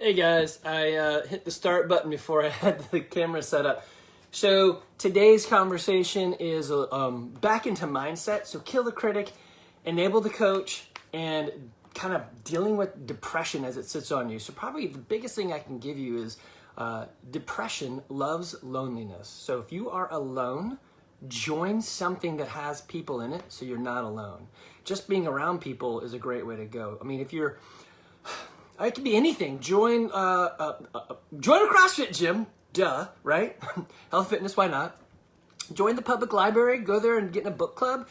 Hey guys, I hit the start button before I had the camera set up. So today's conversation is back into mindset. So kill the critic, enable the coach, and kind of dealing with depression as it sits on you. So probably the biggest thing I can give you is depression loves loneliness. So if you are alone, join something that has people in it so you're not alone. Just being around people is a great way to go. I mean, if you're it could be anything. Join a CrossFit gym, duh, right? Health fitness, why not? Join the public library, go there and get in a book club.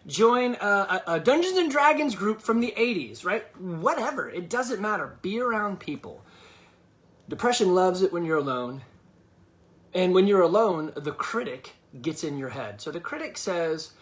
Join a Dungeons and Dragons group from the 80s, right? Whatever, it doesn't matter. Be around people. Depression loves it when you're alone. And when you're alone, the critic gets in your head. So the critic says,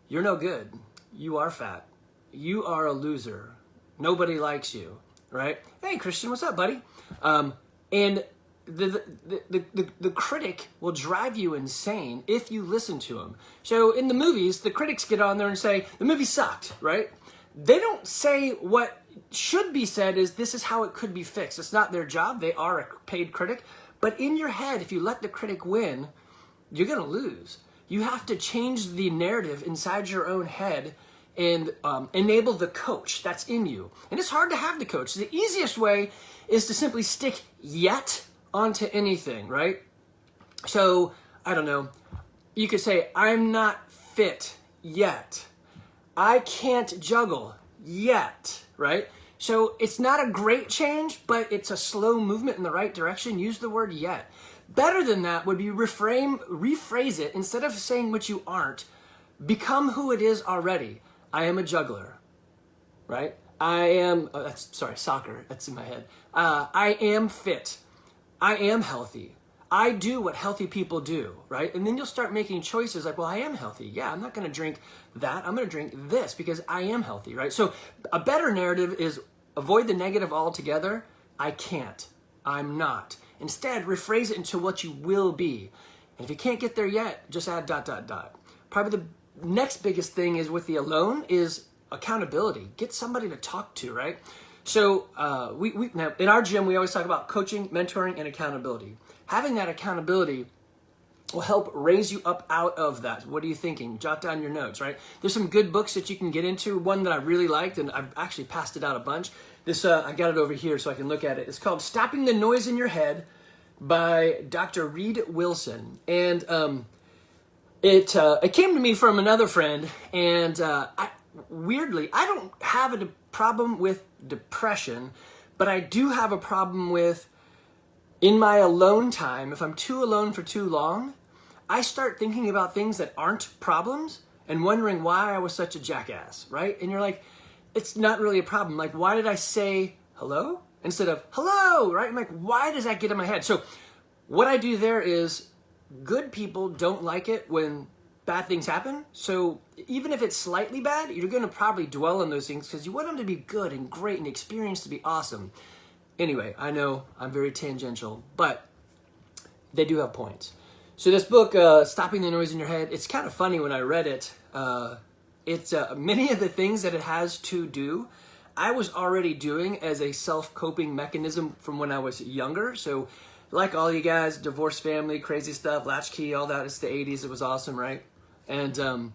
you're no good. You are fat. You are a loser. Nobody likes you. Right? Hey, Christian, what's up, buddy? And the critic will drive you insane if you listen to him. So in the movies, the critics get on there and say, the movie sucked, right? They don't say what should be said is this is how it could be fixed. It's not their job. They are a paid critic. But in your head, if you let the critic win, you're going to lose. You have to change the narrative inside your own head and enable the coach that's in you. And it's hard to have the coach. The easiest way is to simply stick yet onto anything, right? So, I don't know. You could say, I'm not fit yet. I can't juggle yet, right? So it's not a great change, but it's a slow movement in the right direction. Use the word yet. Better than that would be rephrase it. Instead of saying what you aren't, become who it is already. I am a juggler, right? I am, soccer, that's in my head. I am fit. I am healthy. I do what healthy people do, right? And then you'll start making choices like, well, I am healthy. Yeah, I'm not going to drink that. I'm going to drink this because I am healthy, right? So a better narrative is avoid the negative altogether. I can't. I'm not. Instead, rephrase it into what you will be. And if you can't get there yet, just add ... Probably the next biggest thing is with the alone is accountability. Get somebody to talk to, right? So we now in our gym, we always talk about coaching, mentoring, and accountability. Having that accountability will help raise you up out of that. What are you thinking? Jot down your notes, right? There's some good books that you can get into. One that I really liked, and I've actually passed it out a bunch. This I got it over here so I can look at it. It's called Stopping the Noise in Your Head by Dr. Reed Wilson. And it came to me from another friend, and weirdly, I don't have a problem with depression, but I do have a problem with, in my alone time, if I'm too alone for too long, I start thinking about things that aren't problems and wondering why I was such a jackass, right? And you're like, it's not really a problem. Like, why did I say hello instead of hello, right? I'm like, why does that get in my head? So what I do there is, good people don't like it when bad things happen. So even if it's slightly bad, you're going to probably dwell on those things because you want them to be good and great and the experience to be awesome. Anyway, I know I'm very tangential, but they do have points. So this book, Stopping the Noise in Your Head, it's kind of funny when I read it. It's many of the things that it has to do, I was already doing as a self-coping mechanism from when I was younger. So like all you guys, divorced family, crazy stuff, latchkey, all that. It's the 80s. It was awesome, right? And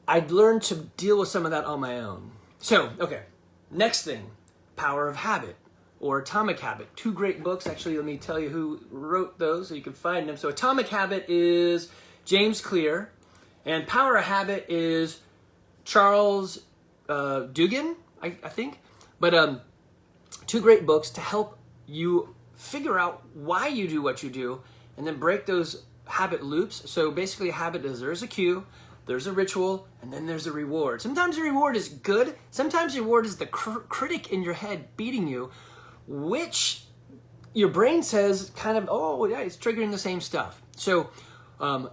I'd learned to deal with some of that on my own. So, okay, next thing, Power of Habit or Atomic Habit. Two great books. Actually, let me tell you who wrote those so you can find them. So Atomic Habit is James Clear, and Power of Habit is Charles Dugan, I think. But two great books to help you figure out why you do what you do and then break those habit loops. So basically a habit is there's a cue, there's a ritual, and then there's a reward. Sometimes the reward is good. Sometimes the reward is the critic in your head beating you, which your brain says kind of, oh yeah, it's triggering the same stuff. So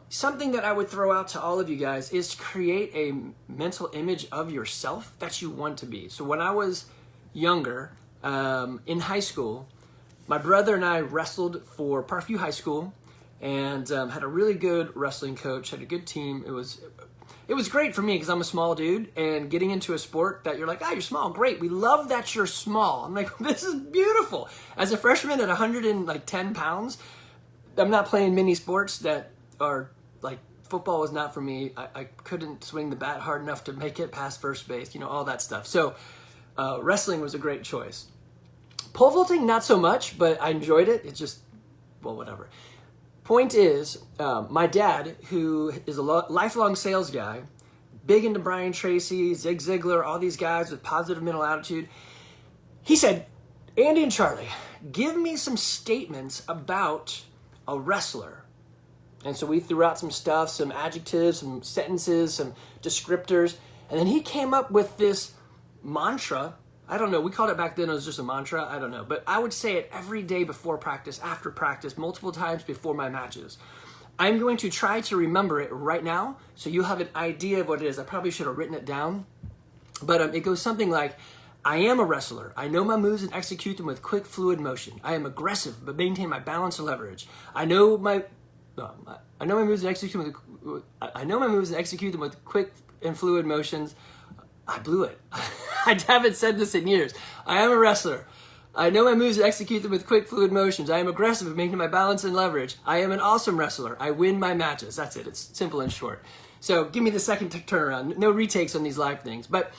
something that I would throw out to all of you guys is to create a mental image of yourself that you want to be. So when I was younger, in high school, my brother and I wrestled for Parkview High School and had a really good wrestling coach, had a good team. It was it was great for me because I'm a small dude, and getting into a sport that you're like, you're small, great. We love that you're small. I'm like, this is beautiful. As a freshman at 110 pounds, I'm not playing mini sports that are like, football was not for me. I couldn't swing the bat hard enough to make it past first base, all that stuff. So wrestling was a great choice. Pole vaulting, not so much, but I enjoyed it. It's just, well, whatever. Point is, my dad, who is a lifelong sales guy, big into Brian Tracy, Zig Ziglar, all these guys with positive mental attitude, he said, Andy and Charlie, give me some statements about a wrestler. And so we threw out some stuff, some adjectives, some sentences, some descriptors, and then he came up with this mantra. I don't know, we called it back then, it was just a mantra, I don't know. But I would say it every day before practice, after practice, multiple times before my matches. I'm going to try to remember it right now, so you'll have an idea of what it is. I probably should have written it down. But it goes something like, I am a wrestler. I know my moves and execute them with quick, fluid motion. I am aggressive, but maintain my balance and leverage. I know my moves and execute them with quick and fluid motions. I blew it. I haven't said this in years. I am a wrestler. I know my moves and execute them with quick, fluid motions. I am aggressive at maintaining my balance and leverage. I am an awesome wrestler. I win my matches. That's it. It's simple and short. So give me the second turnaround. No retakes on these live things. But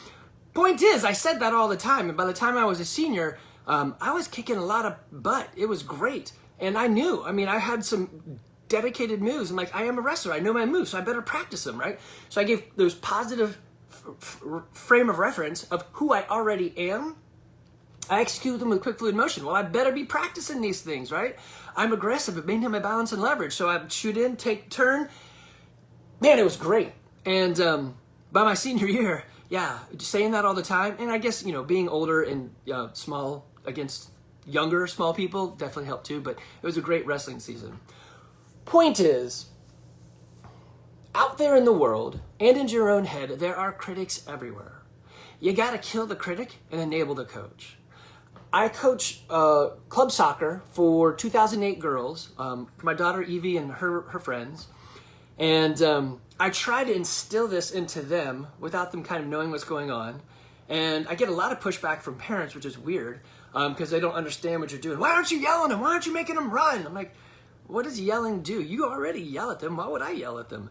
point is, I said that all the time. And by the time I was a senior, I was kicking a lot of butt. It was great. And I knew. I had some dedicated moves. I'm like, I am a wrestler. I know my moves, so I better practice them, right? So I gave those positive frame of reference of who I already am. I execute them with quick, fluid motion. Well, I better be practicing these things, right? I'm aggressive at maintaining my balance and leverage. So I shoot in, take turn. Man, it was great. And by my senior year, saying that all the time. And I guess, being older and small against younger small people definitely helped too. But it was a great wrestling season. Point is, out there in the world and in your own head, there are critics everywhere. You got to kill the critic and enable the coach. I coach club soccer for 2008 girls, my daughter Evie and her friends. And I try to instill this into them without them kind of knowing what's going on. And I get a lot of pushback from parents, which is weird, because they don't understand what you're doing. Why aren't you yelling them? Why aren't you making them run? I'm like, what does yelling do? You already yell at them. Why would I yell at them?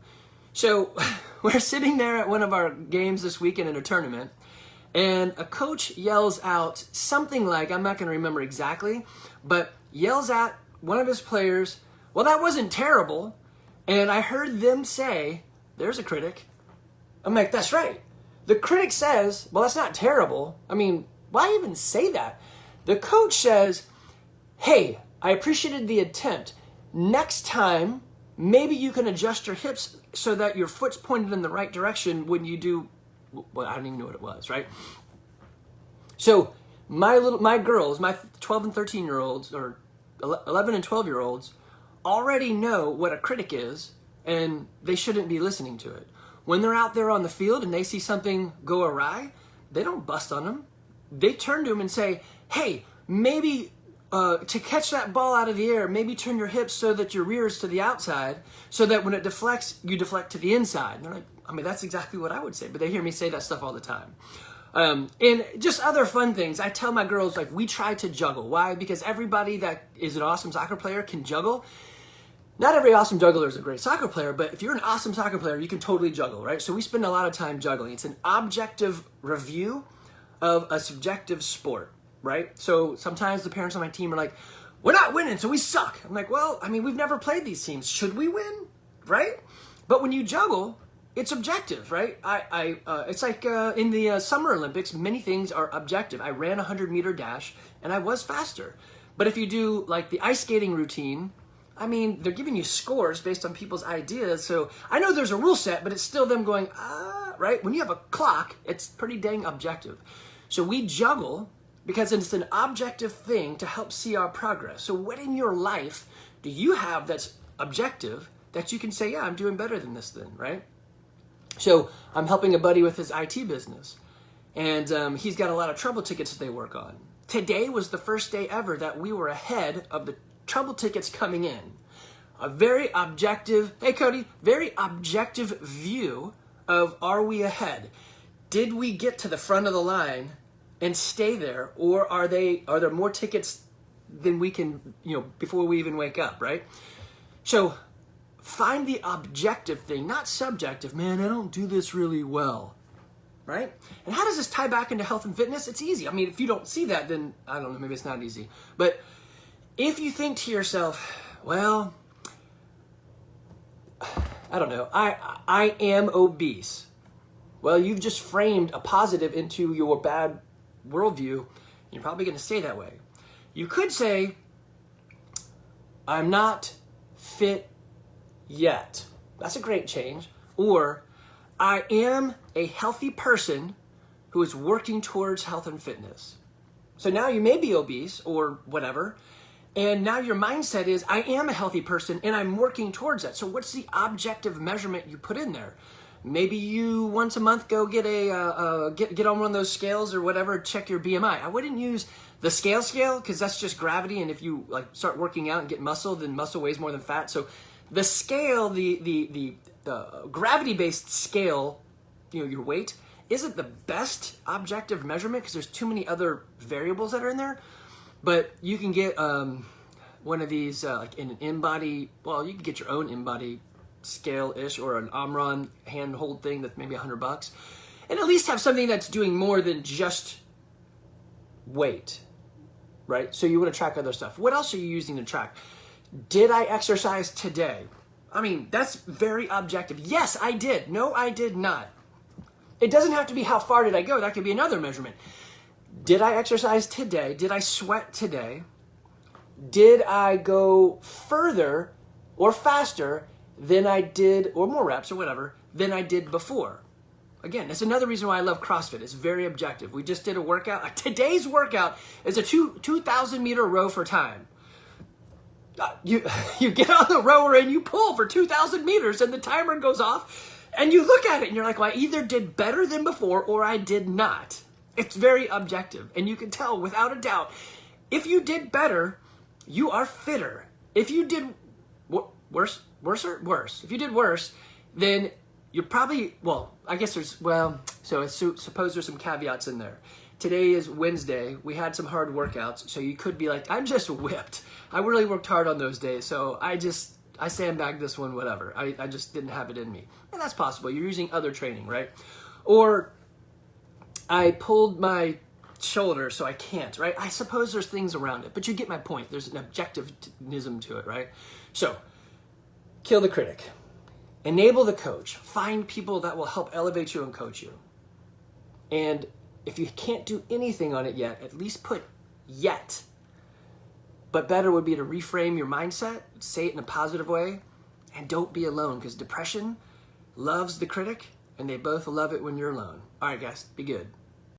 So we're sitting there at one of our games this weekend in a tournament, and a coach yells out something like, I'm not going to remember exactly, but yells at one of his players, well, that wasn't terrible. And I heard them say, there's a critic. I'm like, that's right. The critic says, well, that's not terrible. Why even say that? The coach says, hey, I appreciated the attempt. Next time, maybe you can adjust your hips so that your foot's pointed in the right direction when you do, well, I don't even know what it was, right? So my girls, my 12 and 13-year-olds, or 11 and 12-year-olds, already know what a critic is, and they shouldn't be listening to it. When they're out there on the field and they see something go awry, they don't bust on them. They turn to them and say, hey, maybe to catch that ball out of the air, maybe turn your hips so that your rear is to the outside, so that when it deflects, you deflect to the inside. And they're like, that's exactly what I would say, but they hear me say that stuff all the time. And just other fun things. I tell my girls, we try to juggle. Why? Because everybody that is an awesome soccer player can juggle. Not every awesome juggler is a great soccer player, but if you're an awesome soccer player, you can totally juggle, right? So we spend a lot of time juggling. It's an objective review of a subjective sport, right? So sometimes the parents on my team are like, we're not winning, so we suck. I'm like, well, we've never played these teams. Should we win, right? But when you juggle, it's objective, right? It's like in the Summer Olympics, many things are objective. I ran a 100-meter dash, and I was faster. But if you do the ice skating routine, they're giving you scores based on people's ideas. So I know there's a rule set, but it's still them going, right? When you have a clock, it's pretty dang objective. So we juggle because it's an objective thing to help see our progress. So what in your life do you have that's objective that you can say, yeah, I'm doing better than this then, right? So I'm helping a buddy with his IT business, and he's got a lot of trouble tickets that they work on. Today was the first day ever that we were ahead of the trouble tickets coming in. A very objective, hey Cody, very objective view of, are we ahead? Did we get to the front of the line and stay there, or are there more tickets than we can, before we even wake up, right? So find the objective thing, not subjective. Man, I don't do this really well, right? And how does this tie back into health and fitness? It's easy. I mean, if you don't see that, then I don't know, maybe it's not easy. But if you think to yourself, well, I don't know, I am obese. Well, you've just framed a positive into your bad worldview. You're probably going to stay that way. You could say, I'm not fit yet. That's a great change. Or, I am a healthy person who is working towards health and fitness. So now you may be obese or whatever, and now your mindset is, I am a healthy person and I'm working towards that. So what's the objective measurement you put in there? Maybe you once a month go get get on one of those scales or whatever, check your BMI. I wouldn't use the scale because that's just gravity, and if you start working out and get muscle, then muscle weighs more than fat. So the scale, the gravity-based scale, your weight, isn't the best objective measurement because there's too many other variables that are in there. But you can get one of these in an in-body, well, you can get your own in-body scale-ish, or an Omron handhold thing that's maybe $100, and at least have something that's doing more than just weight, right? So you want to track other stuff. What else are you using to track? Did I exercise today? I mean, that's very objective. Yes, I did. No, I did not. It doesn't have to be how far did I go. That could be another measurement. Did I exercise today? Did I sweat today? Did I go further or faster than I did, or more reps or whatever, than I did before? Again, that's another reason why I love CrossFit. It's very objective. We just did a workout. Today's workout is a 2,000 meter row for time. You get on the rower and you pull for 2,000 meters and the timer goes off and you look at it and you're like, well, I either did better than before or I did not. It's very objective, and you can tell without a doubt. If you did better, you are fitter. If you did worse. If you did worse, then you're probably, I guess so suppose there's some caveats in there. Today is Wednesday. We had some hard workouts, so you could be like, I'm just whipped. I really worked hard on those days, so I sandbagged this one, whatever. I just didn't have it in me. And that's possible. You're using other training, right? Or I pulled my shoulder, so I can't, right? I suppose there's things around it, but you get my point. There's an objectivism to it, right? So, kill the critic. Enable the coach. Find people that will help elevate you and coach you. And if you can't do anything on it yet, at least put yet. But better would be to reframe your mindset, say it in a positive way, and don't be alone, because depression loves the critic, and they both love it when you're alone. All right, guys, be good.